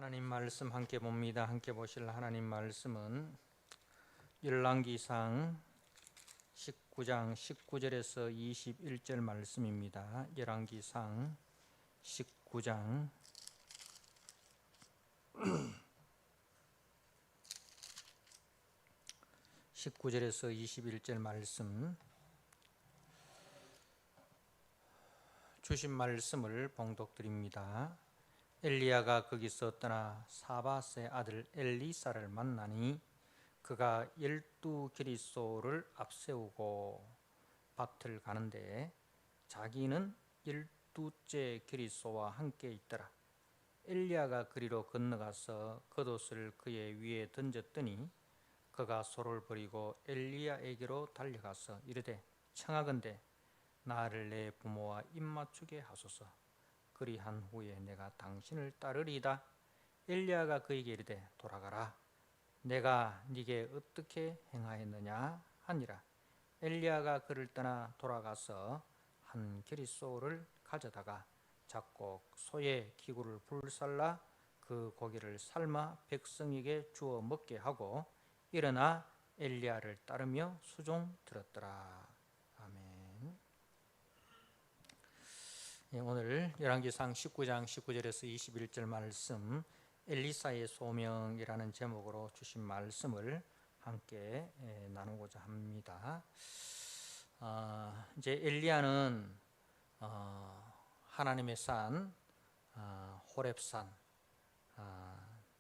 하나님 말씀 함께 봅니다. 함께 보실 하나님 말씀은 열왕기상 19장 19절에서 21절 말씀입니다. 열왕기상 19장 19절에서 21절 말씀, 주신 말씀을 봉독드립니다. 엘리야가 거기서 떠나 사밧의 아들 엘리사를 만나니 그가 12기릿소를 앞세우고 밭을 가는데 자기는 12째 기릿소와 함께 있더라. 엘리야가 그리로 건너가서 겉옷을 그의 위에 던졌더니 그가 소를 버리고 엘리야에게로 달려가서 이르되, 청하건대 나를 내 부모와 입맞추게 하소서. 그리한 후에 내가 당신을 따르리이다. 엘리야가 그에게 이르되, 돌아가라. 내가 네게 어떻게 행하였느냐 하니라. 엘리야가 그를 떠나 돌아가서 한 기릿소를 가져다가 작곡 소의 기구를 불살라 그 고기를 삶아 백성에게 주어 먹게 하고 일어나 엘리야를 따르며 수종 들었더라. 아멘. 오늘 열왕기상 19장 19절에서 21절 말씀, 엘리사의 소명이라는 제목으로 주신 말씀을 함께 나누고자 합니다. 이제 엘리야는 하나님의 산 호렙산,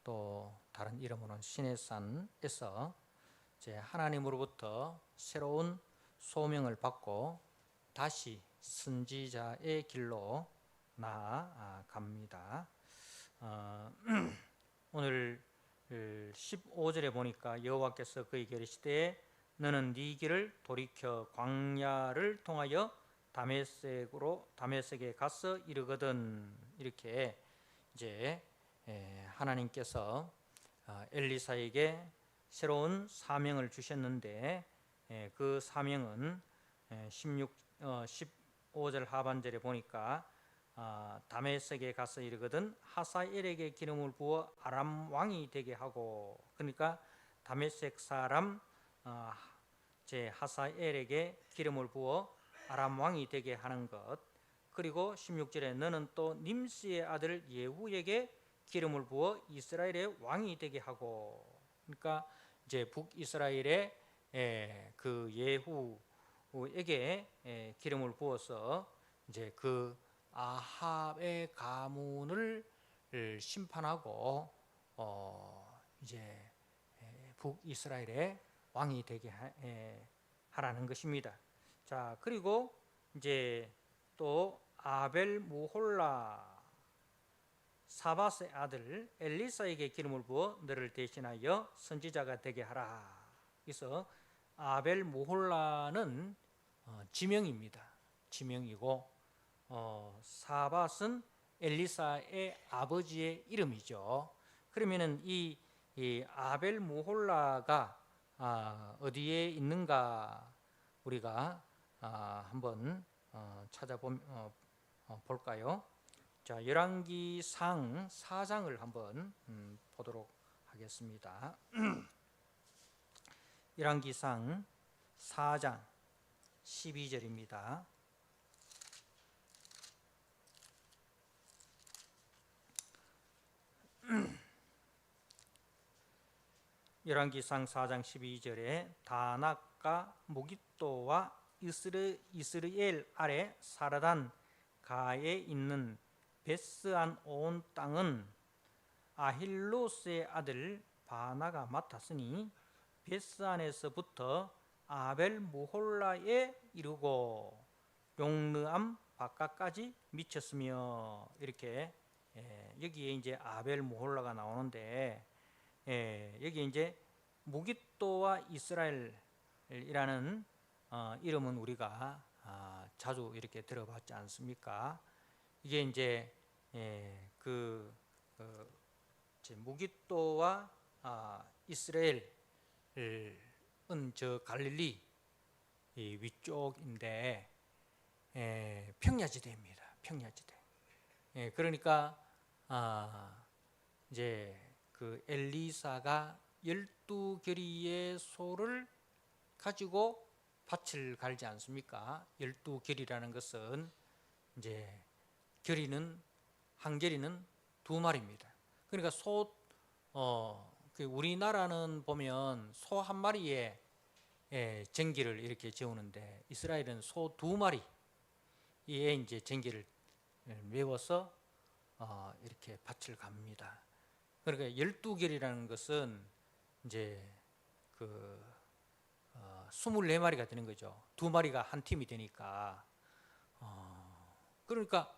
또 다른 이름으로는 신의 산에서 이제 하나님으로부터 새로운 소명을 받고 다시 선지자의 길로 나아갑니다. 오늘 15절에 보니까 여호와께서 그에게 이르시되 너는 네 길을 돌이켜 광야를 통하여 다메섹에 가서 이르거든. 이렇게 이제 하나님께서 엘리사에게 새로운 사명을 주셨는데 그 사명은 15절 하반절에 보니까 다메섹에 가서 이르거든 하사엘에게 기름을 부어 아람 왕이 되게 하고, 그러니까 다메섹 사람 제 하사엘에게 기름을 부어 아람 왕이 되게 하는 것. 그리고 16절에 너는 또 님스의 아들 예후에게 기름을 부어 이스라엘의 왕이 되게 하고, 그러니까 이제 북이스라엘의 그 예후에게 기름을 부어서 이제 그 아합의 가문을 심판하고 이제 북이스라엘의 왕이 되게 하라는 것입니다. 자, 그리고 이제 또 아벨 무홀라 사밧의 아들 엘리사에게 기름을 부어 너를 대신하여 선지자가 되게 하라. 그래서 아벨 무홀라는 지명입니다. 지명이고 사밧은 엘리사의 아버지의 이름이죠. 그러면은 이 아벨 무홀라가 어디에 있는가 우리가 한번 볼까요? 자, 열왕기상 4장을 한번 보도록 하겠습니다. 열왕기상 4장 12절입니다. 열왕기상 4장 12절에 다낙과 무깃도와 이스라엘 아래 사르단 가에 있는 베스안 온 땅은 아힐로스의 아들 바나가 맡았으니 베스안에서부터 아벨 무홀라에 이르고 용르암 바깥까지 미쳤으며, 이렇게 여기에 이제 아벨 무홀라가 나오는데 여기 이제 무깃도와 이스라엘이라는 이름은 우리가 자주 이렇게 들어봤지 않습니까? 이게 이제 무깃도와 이스라엘은 저 갈릴리 위쪽인데 평야지대입니다. 평야지대. 그러니까 이제 그 엘리사가 12결의의 소를 가지고 밭을 갈지 않습니까? 12결의라는 것은 이제 결의는 한 결의는 2마리입니다. 그러니까 우리나라는 보면 소 한 마리에 쟁기를 이렇게 재우는데 이스라엘은 소 2마리에 이제 쟁기를 메워서 이렇게 밭을 갑니다. 그러니까 12결이라는 것은 이제 24마리가 되는 거죠. 2마리가 한 팀이 되니까. 그러니까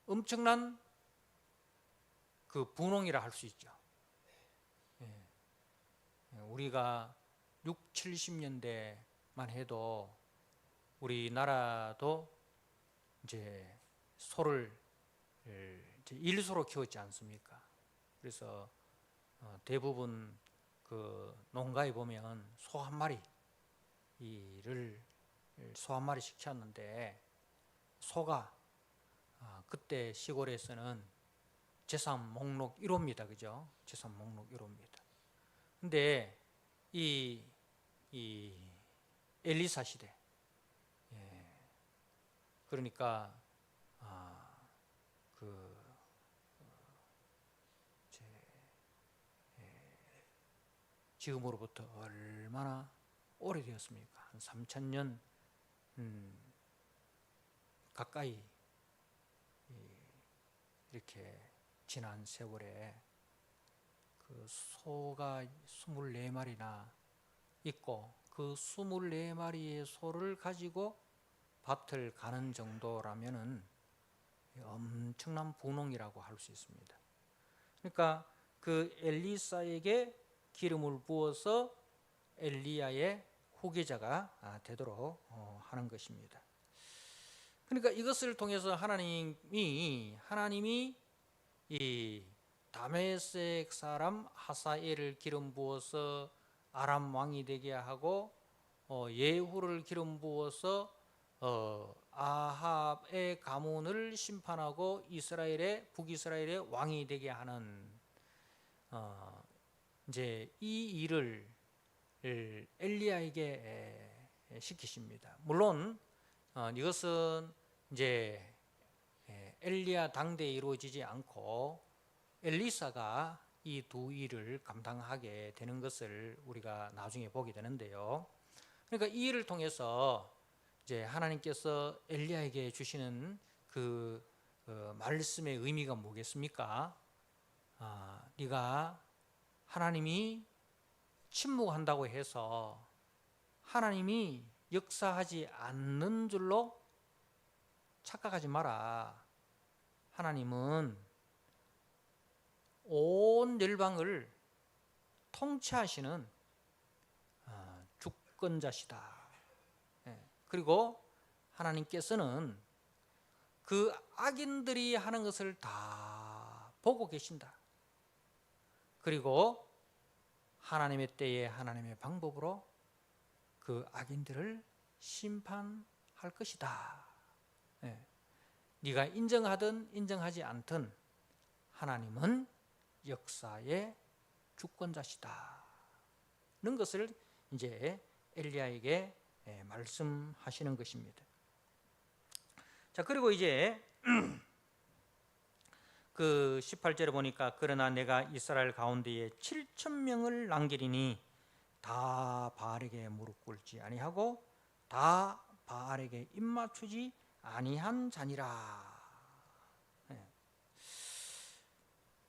엄청난 그 분홍이라 할 수 있죠. 우리가 6, 70년대만 해도 우리나라도 이제 소를 이제 일소로 키웠지 않습니까? 그래서 대부분 그 농가에 보면 소 한 마리씩 키웠는데 소가 그때 시골에서는 재산 목록 1호입니다. 그죠? 재산 목록 1호입니다. 근데 이 엘리사 시대, 그러니까 지금으로부터 얼마나 오래되었습니까? 한 3000년 가까이 이렇게 지난 세월에 그 소가 24마리나 있고 그 24마리의 소를 가지고 밭을 가는 정도라면은 엄청난 분홍이라고 할 수 있습니다. 그러니까 그 엘리사에게 기름을 부어서 엘리야의 후계자가 되도록 하는 것입니다. 그러니까 이것을 통해서 하나님이 이 다메섹 사람 하사엘을 기름 부어서 아람 왕이 되게 하고 예후를 기름 부어서 아합의 가문을 심판하고 북이스라엘의 왕이 되게 하는 이제 이 일을 엘리야에게 시키십니다. 물론 이것은 이제 엘리야 당대에 이루어지지 않고 엘리사가 이 두 일을 감당하게 되는 것을 우리가 나중에 보게 되는데요. 그러니까 이 일을 통해서 이제 하나님께서 엘리야에게 주시는 그 말씀의 의미가 뭐겠습니까? 네가 하나님이 침묵한다고 해서 하나님이 역사하지 않는 줄로 착각하지 마라. 하나님은 온 열방을 통치하시는 주권자시다. 그리고 하나님께서는 그 악인들이 하는 것을 다 보고 계신다. 그리고 하나님의 때에 하나님의 방법으로 그 악인들을 심판할 것이다. 네가 인정하든 인정하지 않든 하나님은 역사의 주권자시다. 는 것을 이제 엘리야에게 말씀하시는 것입니다. 자, 그리고 이제 그 18절에 보니까 그러나 내가 이스라엘 가운데에 7,000명을 남기리니 다 바알에게 무릎 꿇지 아니하고 다 바알에게 입 맞추지 아니한 자니라.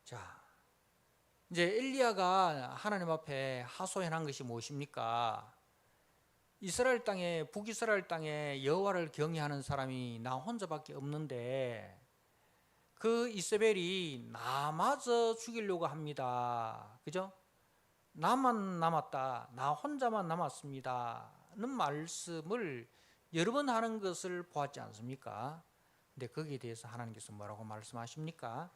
자, 이제 엘리야가 하나님 앞에 하소연한 것이 무엇입니까? 이스라엘 땅에 북이스라엘 땅에 여호와를 경외하는 사람이 나 혼자밖에 없는데 그 이세벨이 나마저 죽이려고 합니다. 그죠? 나만 남았다. 나 혼자만 남았습니다는 말씀을 여러 번 하는 것을 보았지 않습니까? 근데 거기에 대해서 하나님께서 뭐라고 말씀하십니까?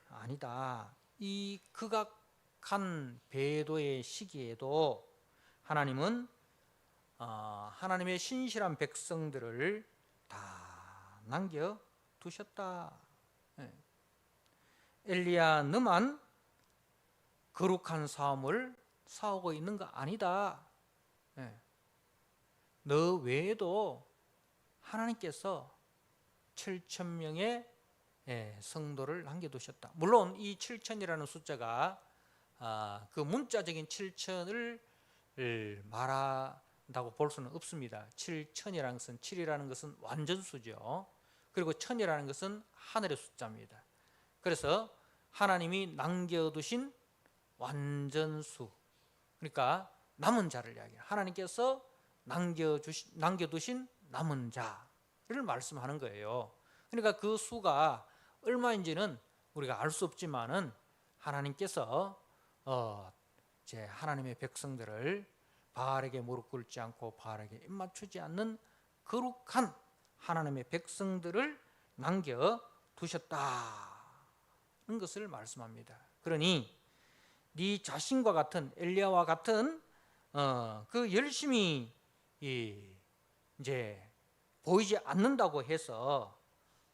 아니다. 이 극악한 배도의 시기에도 하나님은 하나님의 신실한 백성들을 다 남겨두셨다. 엘리야 너만 거룩한 삶을 사오고 있는 거 아니다. 너 외에도 하나님께서 7,000명의 성도를 남겨두셨다. 물론 이 7,000이라는 숫자가 그 문자적인 7,000을 말한다고 볼 수는 없습니다. 7,000이라는 것은 7이라는 것은 완전수죠. 그리고 1,000이라는 것은 하늘의 숫자입니다. 그래서 하나님이 남겨두신 완전수, 그러니까 남은 자를 이야기해요. 하나님께서 남겨두신 남은 자를 말씀하는 거예요. 그러니까 그 수가 얼마인지는 우리가 알 수 없지만은 하나님께서 이제 하나님의 백성들을 바알에게 무릎 꿇지 않고 바알에게 입 맞추지 않는 거룩한 하나님의 백성들을 남겨 두셨다는 것을 말씀합니다. 그러니 네 자신과 같은 엘리야와 같은 그 열심히 이제 보이지 않는다고 해서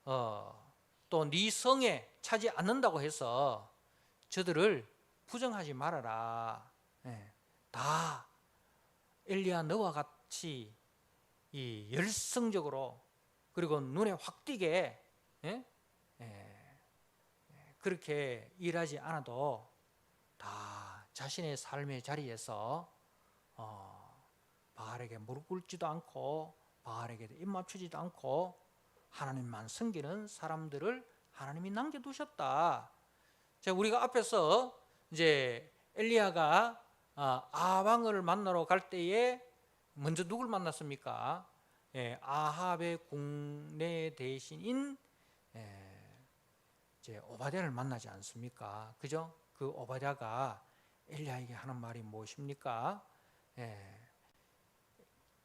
또 네 성에 차지 않는다고 해서 저들을 부정하지 말아라. 다 엘리야 너와 같이 이 열성적으로 그리고 눈에 확 띄게 그렇게 일하지 않아도 다 자신의 삶의 자리에서 바알에게 무릎 꿇지도 않고 바알에게 입 맞추지도 않고 하나님만 섬기는 사람들을 하나님이 남겨두셨다. 자, 우리가 앞에서 이제 엘리야가 아방을 만나러 갈 때에 먼저 누굴 만났습니까? 아합의 국내 대신인 이제 오바댜를 만나지 않습니까? 그죠? 그 오바댜가 엘리야에게 하는 말이 무엇입니까?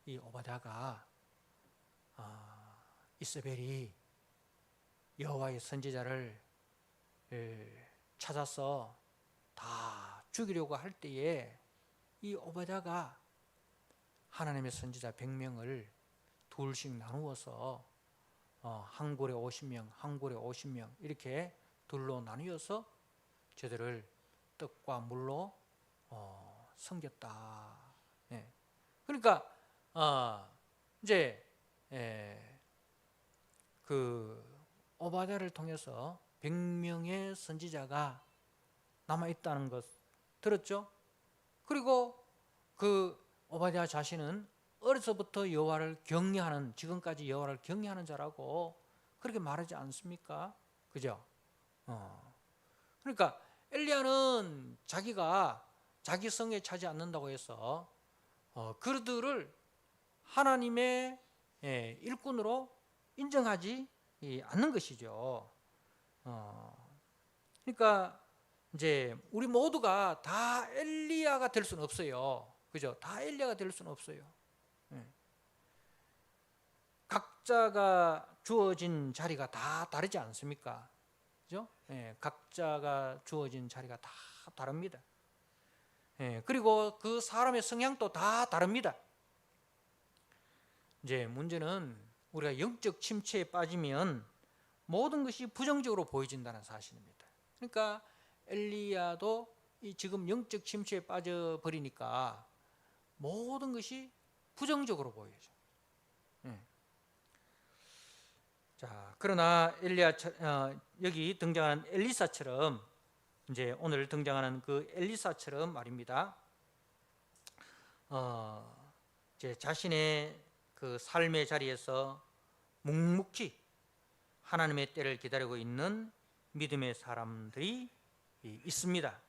이 오바댜가 이세벨이 여호와의 선지자를 찾아서 다 죽이려고 할 때에 이 오바댜가 하나님의 선지자 100명을 둘씩 나누어서 한 굴에 50명, 한 굴에 50명 이렇게 둘로 나누어서 저들을 떡과 물로 섬겼다. 그러니까 이제 그 오바댜를 통해서 100명의 선지자가 남아 있다는 것 들었죠? 그리고 그 오바댜 자신은 어려서부터 여호와를 경외하는, 지금까지 여호와를 경외하는 자라고 그렇게 말하지 않습니까? 그죠? 그러니까 엘리야는 자기가 자기 성에 차지 않는다고 해서 그들을 하나님의 일꾼으로 인정하지 않는 것이죠. 그러니까 이제 우리 모두가 다 엘리야가 될 수는 없어요. 그죠? 다 엘리야가 될 수는 없어요. 각자가 주어진 자리가 다 다르지 않습니까? 그죠? 각자가 주어진 자리가 다 다릅니다. 그리고 그 사람의 성향도 다 다릅니다. 이제 문제는 우리가 영적 침체에 빠지면 모든 것이 부정적으로 보여진다는 사실입니다. 그러니까 엘리야도 지금 영적 침체에 빠져버리니까 모든 것이 부정적으로 보여져. 자, 그러나 엘리야 여기 등장하는 엘리사처럼 이제 오늘 등장하는 그 엘리사처럼 말입니다. 이제 자신의 그 삶의 자리에서 묵묵히 하나님의 때를 기다리고 있는 믿음의 사람들이 있습니다.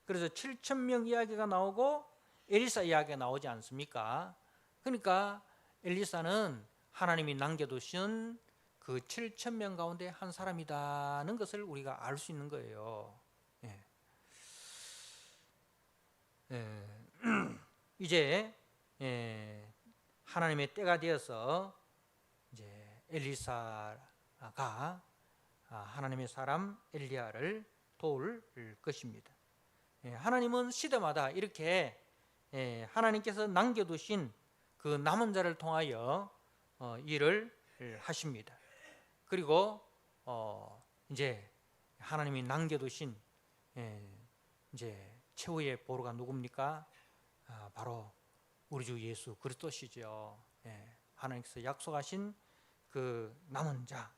그래서 7,000명 이야기가 나오고 엘리사 이야기가 나오지 않습니까? 그러니까 엘리사는 하나님이 남겨두신 그 7,000명 가운데 한 사람이다는 것을 우리가 알 수 있는 거예요. 이제 하나님의 때가 되어서 이제 엘리사가 하나님의 사람 엘리야를 도울 것입니다. 하나님은 시대마다 이렇게 하나님께서 남겨두신 그 남은 자를 통하여 일을 하십니다. 그리고 이제 하나님이 남겨두신 이제 최후의 보루가 누굽니까? 바로 우리 주 예수 그리스도시죠. 하나님께서 약속하신 그 남은 자,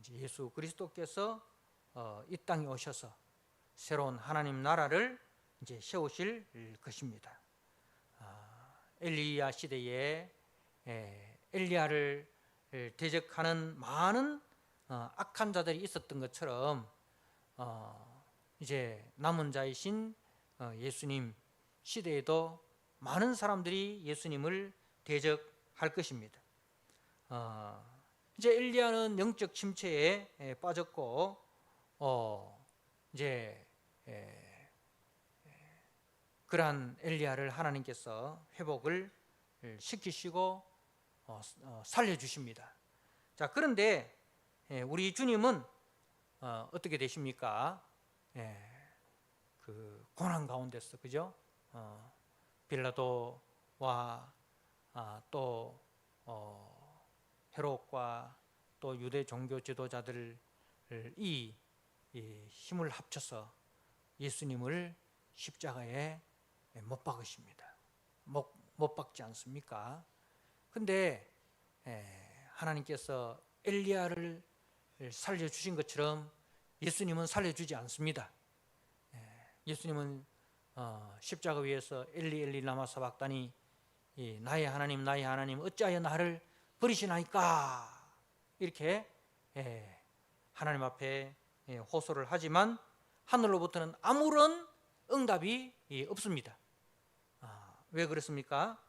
이제 예수 그리스도께서 이 땅에 오셔서 새로운 하나님 나라를 이제 세우실 것입니다. 엘리야 시대에 엘리야를 대적하는 많은 악한 자들이 있었던 것처럼 이제 남은 자이신 예수님 시대에도 많은 사람들이 예수님을 대적할 것입니다. 이제 엘리야는 영적 침체에 빠졌고 이제 그러한 엘리야를 하나님께서 회복을 시키시고 살려주십니다. 자, 그런데 우리 주님은 어떻게 되십니까? 그 고난 가운데서, 그죠? 빌라도와 또 헤롯과 또 유대 종교 지도자들이 힘을 합쳐서 예수님을 십자가에 못 박으십니다. 못 박지 않습니까? 근데 하나님께서 엘리야를 살려주신 것처럼 예수님은 살려주지 않습니다. 예수님은 십자가 위에서 엘리 엘리 라마 사박다니, 나의 하나님 어찌하여 나를 버리시나이까, 이렇게 하나님 앞에 호소를 하지만 하늘로부터는 아무런 응답이 없습니다. 왜 그렇습니까?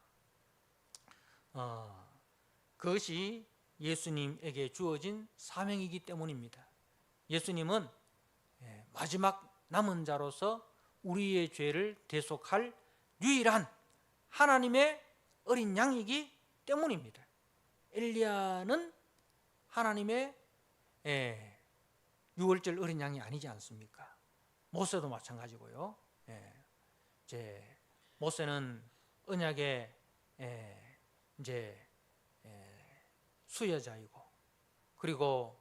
그것이 예수님에게 주어진 사명이기 때문입니다. 예수님은 마지막 남은 자로서 우리의 죄를 대속할 유일한 하나님의 어린 양이기 때문입니다. 엘리야는 하나님의 유월절 어린 양이 아니지 않습니까? 모세도 마찬가지고요. 이제 모세는 언약의 이제 수여자이고, 그리고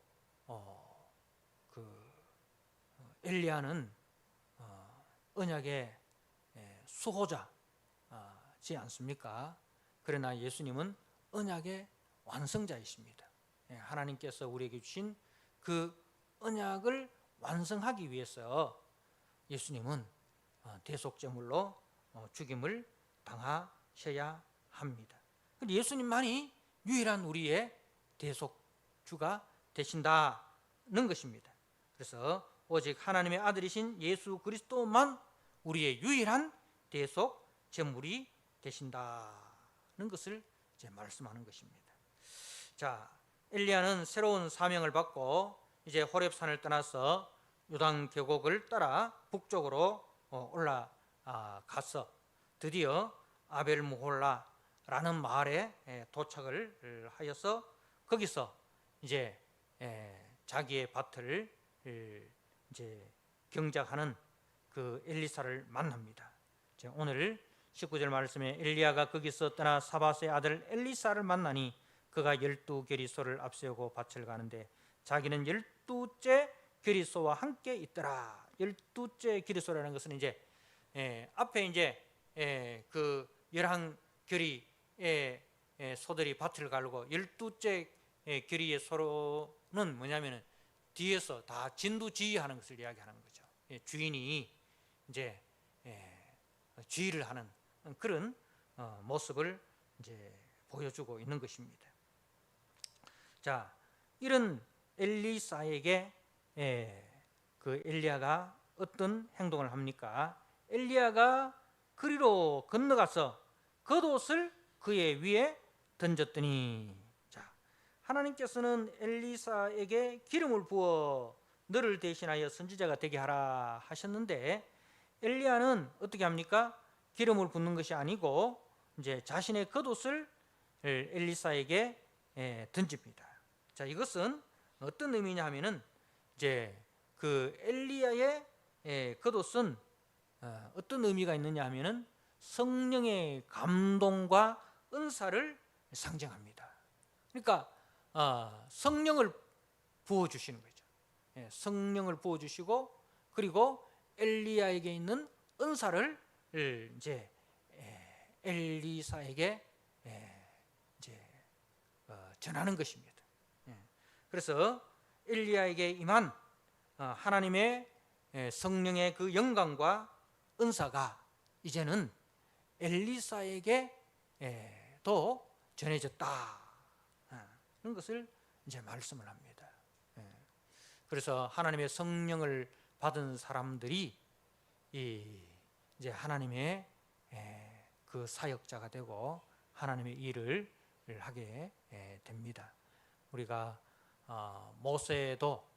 그 엘리야는 언약의 수호자지 않습니까? 그러나 예수님은 언약의 완성자이십니다. 하나님께서 우리에게 주신 그 언약을 완성하기 위해서 예수님은 대속제물로 죽임을 당하셔야 합니다. 예수님만이 유일한 우리의 대속주가 되신다는 것입니다. 그래서 오직 하나님의 아들이신 예수 그리스도만 우리의 유일한 대속제물이 되신다는 것을 이제 말씀하는 것입니다. 자, 엘리야는 새로운 사명을 받고 이제 호렙산을 떠나서 요단 계곡을 따라 북쪽으로 올라가서 드디어 아벨무홀라라는 마을에 도착을 하여서 거기서 이제 자기의 밭을 이제 경작하는 그 엘리사를 만납니다. 오늘 19절 말씀에 엘리야가 거기서 떠나 사밧의 아들 엘리사를 만나니 그가 12계리소를 앞세우고 밭을 가는데 자기는 12째 계리소와 함께 있더라. 12째 계리소라는 것은 이제 앞에 이제 그 11계리의 소들이 밭을 갈고 12째 계리의 소로는 뭐냐면은 뒤에서 다 진두지휘하는 것을 이야기하는 거죠. 주인이 이제 지휘를 하는 그런 모습을 이제 보여주고 있는 것입니다. 자, 이런 엘리사에게 그 엘리야가 어떤 행동을 합니까? 엘리야가 그리로 건너가서 겉옷을 그의 위에 던졌더니, 자, 하나님께서는 엘리사에게 기름을 부어 너를 대신하여 선지자가 되게 하라 하셨는데 엘리야는 어떻게 합니까? 기름을 붓는 것이 아니고 이제 자신의 겉옷을 엘리사에게 던집니다. 자, 이것은 어떤 의미냐 하면은 이제 그 엘리야의 겉옷은 어떤 의미가 있느냐 하면은 성령의 감동과 은사를 상징합니다. 그러니까 성령을 부어 주시는 거죠. 성령을 부어주시고, 그리고 엘리야에게 있는 은사를 이제 엘리사에게 이제 전하는 것입니다. 그래서 엘리야에게 임한 하나님의 성령의 그 영광과 은사가 이제는 엘리사에게 또 전해졌다 하는 것을 이제 말씀을 합니다. 그래서 하나님의 성령을 받은 사람들이 이제 하나님의 그 사역자가 되고 하나님의 일을 하게 됩니다. 우리가 모세도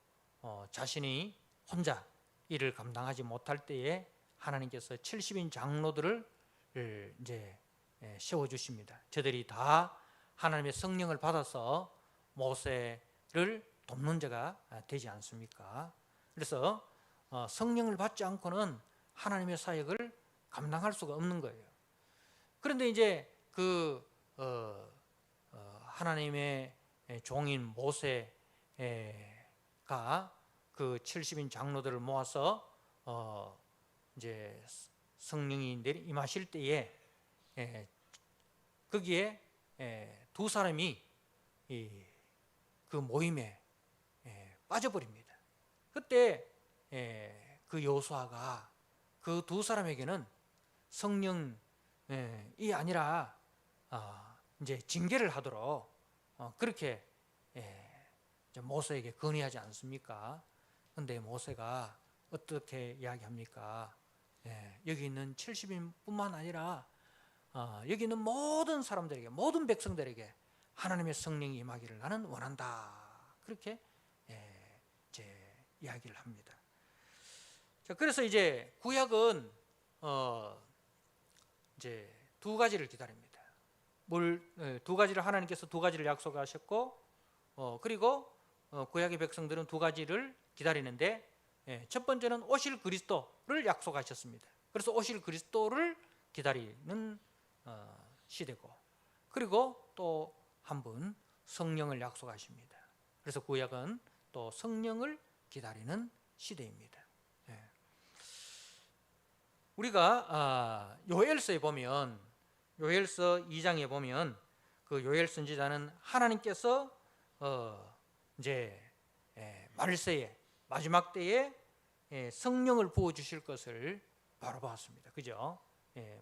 자신이 혼자 일을 감당하지 못할 때에 하나님께서 70인 장로들을 이제 세워 주십니다. 저들이 다 하나님의 성령을 받아서 모세를 돕는 자가 되지 않습니까? 그래서 성령을 받지 않고는 하나님의 사역을 감당할 수가 없는 거예요. 그런데 이제 그 하나님의 종인 모세가 그 70인 장로들을 모아서 이제 성령이 임하실 때에 거기에 두 사람이 그 모임에 빠져버립니다. 그때 그 여호수아가 그 두 사람에게는 성령이 아니라 이제 징계를 하도록 그렇게 모세에게 건의하지 않습니까? 그런데 모세가 어떻게 이야기합니까? 여기 있는 70인뿐만 아니라 여기 있는 모든 사람들에게, 모든 백성들에게 하나님의 성령이 임하기를 나는 원한다. 그렇게 이제 이야기를 합니다. 자, 그래서 이제 구약은 이제 두 가지를 기다립니다. 두 가지를 하나님께서 두 가지를 약속하셨고, 그리고 구약의 백성들은 두 가지를 기다리는데, 첫 번째는 오실 그리스도를 약속하셨습니다. 그래서 오실 그리스도를 기다리는 시대고, 그리고 또 한 분 성령을 약속하십니다. 그래서 구약은 또 성령을 기다리는 시대입니다. 우리가 요엘서에 보면, 요엘서 2장에 보면 그 요엘 선지자는 하나님께서 이제 말세에, 마지막 때에 성령을 부어 주실 것을 바로 봤습니다. 그죠?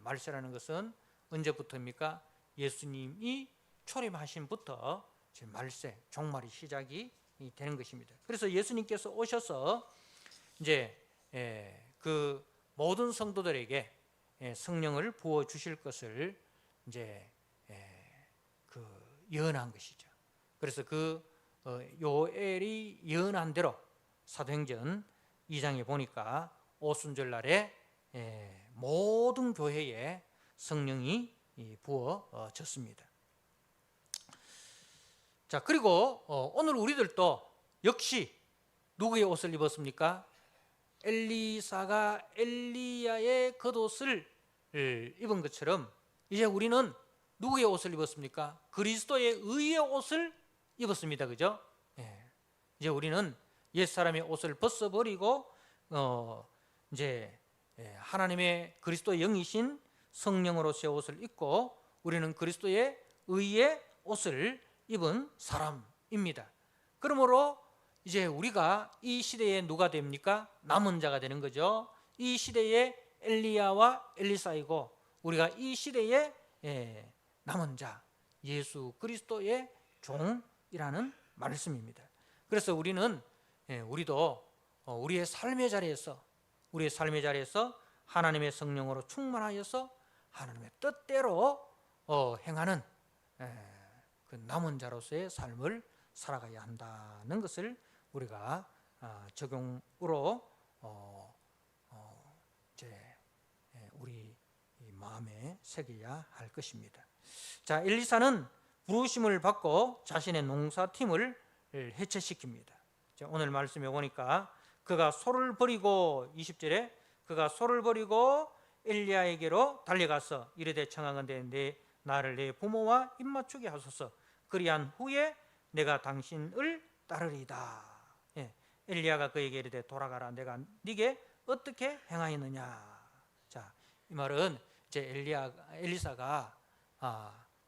말세라는 것은 언제부터입니까? 예수님이 초림하신부터 말세, 종말이 시작이 되는 것입니다. 그래서 예수님께서 오셔서 이제 그 모든 성도들에게 성령을 부어 주실 것을 이제 그 예언한 것이죠. 그래서 그 요엘이 예언한 대로 사도행전 2장에 보니까 오순절 날에 모든 교회에 성령이 부어졌습니다. 자, 그리고 오늘 우리들도 역시 누구의 옷을 입었습니까? 엘리사가 엘리야의 겉옷을 입은 것처럼 이제 우리는 누구의 옷을 입었습니까? 그리스도의 의의 옷을 입었습니다. 그죠? 이제 우리는 옛사람의 옷을 벗어버리고 이제 하나님의 그리스도의 영이신 성령으로서의 옷을 입고 우리는 그리스도의 의의 옷을 입은 사람입니다. 그러므로 이제 우리가 이 시대에 누가 됩니까? 남은 자가 되는 거죠. 이 시대에 엘리야와 엘리사이고 우리가 이 시대에 남은 자, 예수 그리스도의 종이라는 말씀입니다. 그래서 우리도 우리의 삶의 자리에서 하나님의 성령으로 충만하여서 하나님의 뜻대로 행하는 그 남은 자로서의 삶을 살아가야 한다는 것을 우리가 적용으로 이제 우리 마음에 새겨야 할 것입니다. 자, 엘리사는 부르심을 받고 자신의 농사팀을 해체시킵니다. 자, 오늘 말씀에 보니까 그가 소를 버리고 20절에 그가 소를 버리고 엘리야에게로 달려가서 이르되 청하건대 나를 내 부모와 입맞추게 하소서. 그리한 후에 내가 당신을 따르리다. 엘리야가 그에게 이르되 돌아가라, 내가 네게 어떻게 행하였느냐. 자, 이 말은 이제 엘리사가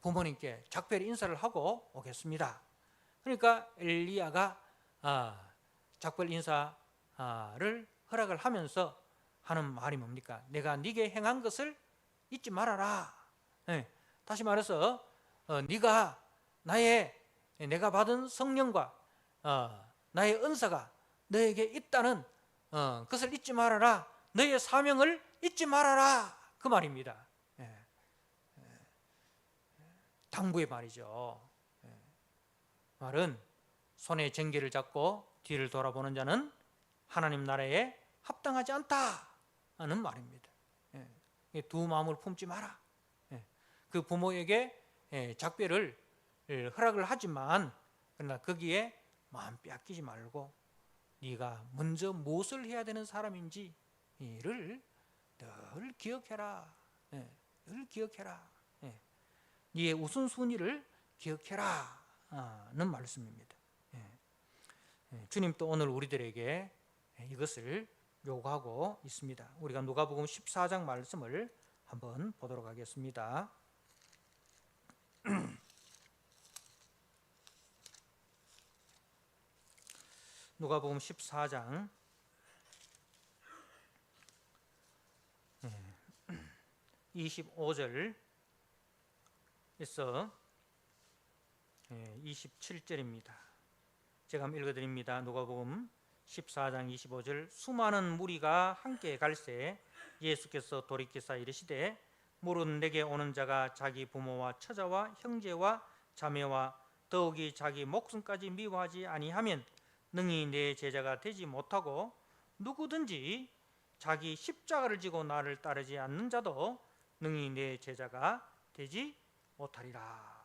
부모님께 작별 인사를 하고 오겠습니다. 그러니까 엘리야가 작별 인사를 허락을 하면서 하는 말이 뭡니까? 내가 네게 행한 것을 잊지 말아라. 네, 다시 말해서 네가 내가 받은 성령과 나의 은사가 너에게 있다는 그것을 잊지 말아라. 너의 사명을 잊지 말아라. 그 말입니다. 당부의 말이죠. 말은 손에 쟁기를 잡고 뒤를 돌아보는 자는 하나님 나라에 합당하지 않다 하는 말입니다. 두 마음을 품지 마라. 그 부모에게 작별을 허락을 하지만 그러나 거기에 마음 빼앗기지 말고 네가 먼저 무엇을 해야 되는 사람인지를 늘 기억해라. 늘 기억해라. 네의 우선순위를 기억해라 는 말씀입니다. 주님 또 오늘 우리들에게 이것을 요구하고 있습니다. 우리가 누가복음 14장 말씀을 한번 보도록 하겠습니다. 누가복음 14장 25절에서 27절입니다. 제가 한번 읽어드립니다. 누가복음 14장 25절. 수많은 무리가 함께 갈새 예수께서 돌이키사 이르시되 무릇 내게 오는 자가 자기 부모와 처자와 형제와 자매와 더욱이 자기 목숨까지 미워하지 아니하면 능히 내 제자가 되지 못하고 누구든지 자기 십자가를 지고 나를 따르지 않는 자도 능히 내 제자가 되지 못하리라.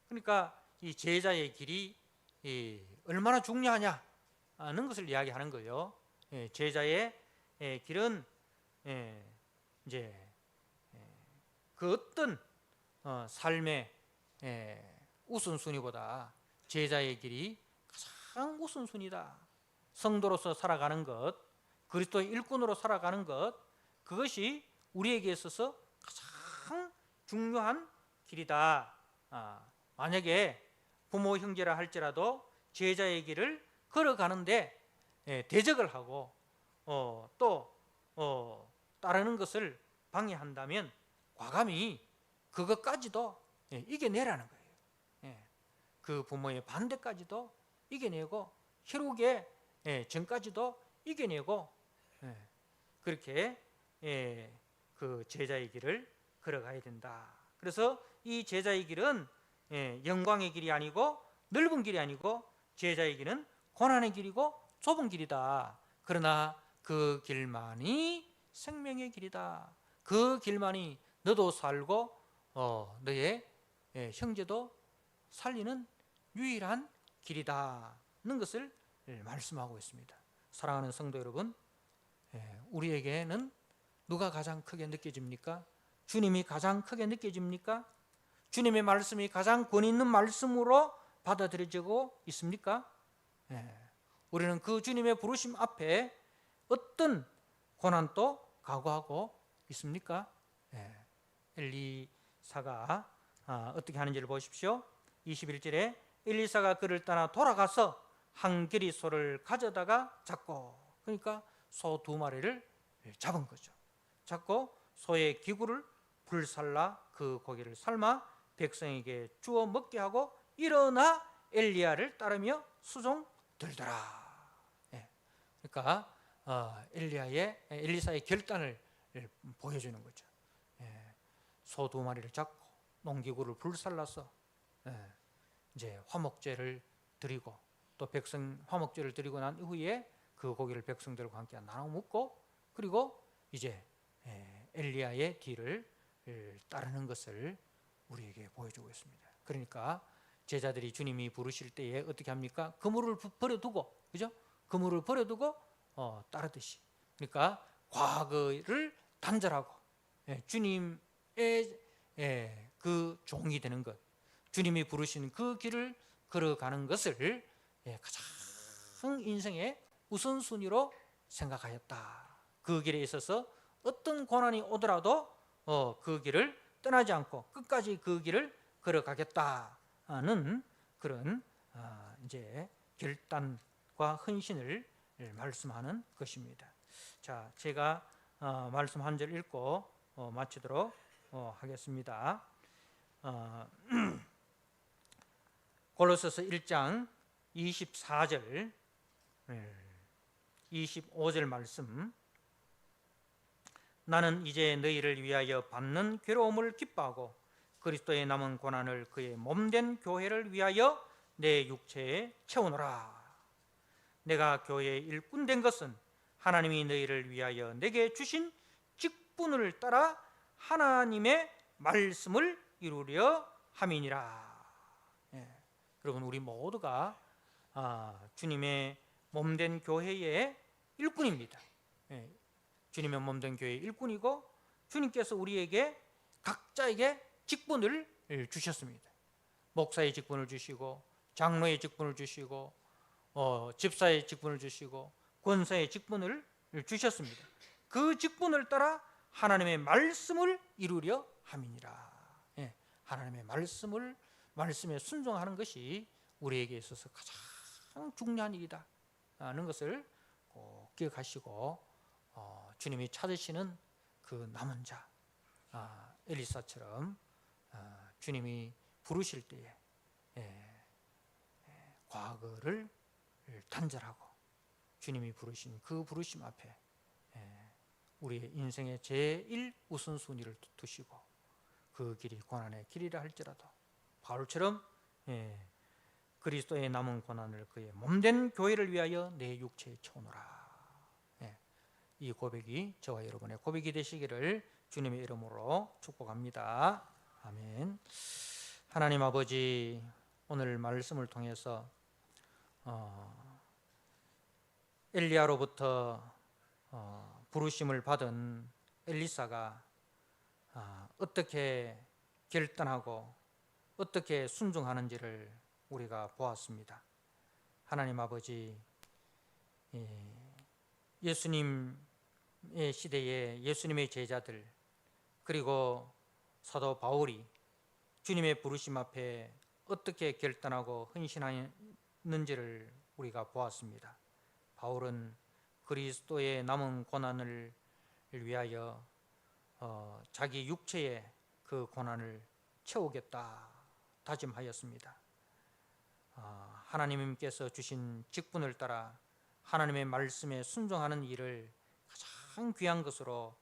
그러니까 이 제자의 길이 얼마나 중요하냐는 것을 이야기하는 거예요. 제자의 길은 이제 그 어떤 삶의 우선순위보다 제자의 길이 가장 우선순위다. 성도로서 살아가는 것, 그리스도의 일꾼으로 살아가는 것, 그것이 우리에게 있어서 가장 중요한 길이다. 만약에 부모 형제라 할지라도 제자의 길을 걸어가는데 대적을 하고 또 따르는 것을 방해한다면 과감히 그것까지도 이겨내라는 거예요. 그 부모의 반대까지도 이겨내고 희록의 전까지도 이겨내고 그렇게 그 제자의 길을 걸어가야 된다. 그래서 이 제자의 길은 영광의 길이 아니고 넓은 길이 아니고 제자의 길은 고난의 길이고 좁은 길이다. 그러나 그 길만이 생명의 길이다. 그 길만이 너도 살고 너의 형제도 살리는 유일한 길이다는 것을 말씀하고 있습니다. 사랑하는 성도 여러분, 우리에게는 누가 가장 크게 느껴집니까? 주님이 가장 크게 느껴집니까? 주님의 말씀이 가장 권위 있는 말씀으로 받아들여지고 있습니까? 우리는 그 주님의 부르심 앞에 어떤 고난도 각오하고 있습니까? 엘리사가 어떻게 하는지를 보십시오. 21절에 엘리사가 그를 떠나 돌아가서 한 겨리 소를 가져다가 잡고, 그러니까 소 두 마리를 잡은 거죠. 잡고 소의 기구를 불살라 그 고기를 삶아 백성에게 주어 먹게 하고 일어나 엘리야를 따르며 수종 들더라. 그러니까 엘리사의 결단을 보여주는 거죠. 소 두 마리를 잡고 농기구를 불살라서 이제 화목제를 드리고 또 화목제를 드리고 난 이후에 그 고기를 백성들과 함께 나눠 먹고 그리고 이제 엘리야의 뒤를 따르는 것을 우리에게 보여주고 있습니다. 그러니까 제자들이 주님이 부르실 때에 어떻게 합니까? 그물을 버려두고, 그죠? 그물을 버려두고 따르듯이. 그러니까 과거를 단절하고 주님의 그 종이 되는 것, 주님이 부르신 그 길을 걸어가는 것을 인생의 우선순위로 생각하였다. 그 길에 있어서 어떤 고난이 오더라도 그 길을 떠나지 않고 끝까지 그 길을 걸어가겠다는 그런 이제 결단과 헌신을 말씀하는 것입니다. 자, 제가 말씀 한 절 읽고 마치도록 하겠습니다. 골로새서 1장 24절 25절 말씀. 나는 이제 너희를 위하여 받는 괴로움을 기뻐하고 그리스도의 남은 고난을 그의 몸된 교회를 위하여 내 육체에 채우노라. 내가 교회의 일꾼 된 것은 하나님이 너희를 위하여 내게 주신 직분을 따라 하나님의 말씀을 이루려 함이니라. 여러분, 우리 모두가 주님의 몸된 교회의 일꾼입니다. 주님의 몸된 교회의 일꾼이고 주님께서 우리에게 각자에게 직분을 주셨습니다. 목사의 직분을 주시고 장로의 직분을 주시고 집사의 직분을 주시고 권사의 직분을 주셨습니다. 그 직분을 따라 하나님의 말씀을 이루려 함이니라. 하나님의 말씀에 순종하는 것이 우리에게 있어서 가장 중요한 일이다 하는 것을 꼭 기억하시고 주님이 찾으시는 그 남은 자 엘리사처럼 주님이 부르실 때에 과거를 단절하고 주님이 부르신 그 부르심 앞에 우리의 인생의 제일 우선순위를 두시고 그 길이 고난의 길이라 할지라도 바울처럼 그리스도의 남은 고난을 그의 몸된 교회를 위하여 내 육체에 채우노라. 이 고백이 저와 여러분의 고백이 되시기를 주님의 이름으로 축복합니다. 아멘. 하나님 아버지, 오늘 말씀을 통해서 엘리야로부터 부르심을 받은 엘리사가 어떻게 결단하고 어떻게 순종하는지를 우리가 보았습니다. 하나님 아버지, 예수님의 시대에 예수님의 제자들 그리고 사도 바울이 주님의 부르심 앞에 어떻게 결단하고 헌신하는지를 우리가 보았습니다. 바울은 그리스도의 남은 고난을 위하여 자기 육체의 그 고난을 채우겠다 다짐하였습니다. 하나님께서 주신 직분을 따라 하나님의 말씀에 순종하는 일을 가장 귀한 것으로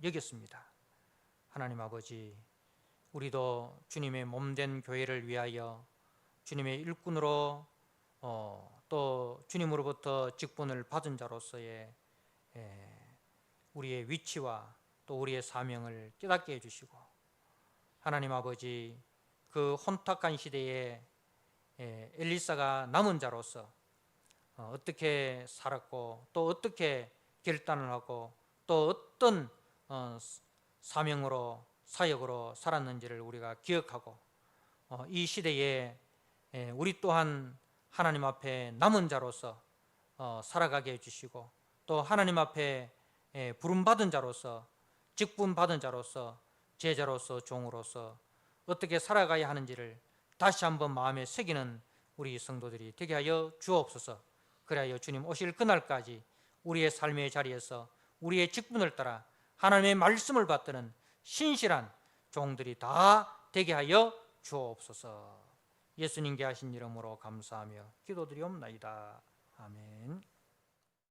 여겼습니다. 하나님 아버지, 우리도 주님의 몸된 교회를 위하여 주님의 일꾼으로 또 주님으로부터 직분을 받은 자로서의 우리의 위치와 또 우리의 사명을 깨닫게 해주시고, 하나님 아버지, 그 혼탁한 시대에 엘리사가 남은 자로서 어떻게 살았고 또 어떻게 결단을 하고 또 어떤 사명으로 사역으로 살았는지를 우리가 기억하고 이 시대에 우리 또한 하나님 앞에 남은 자로서 살아가게 해주시고 또 하나님 앞에 부름받은 자로서 직분받은 자로서 제자로서 종으로서 어떻게 살아가야 하는지를 다시 한번 마음에 새기는 우리 성도들이 되게 하여 주옵소서. 그리하여 주님 오실 그날까지 우리의 삶의 자리에서 우리의 직분을 따라 하나님의 말씀을 받드는 신실한 종들이 다 되게 하여 주옵소서. 예수님께 하신 이름으로 감사하며 기도드리옵나이다. 아멘.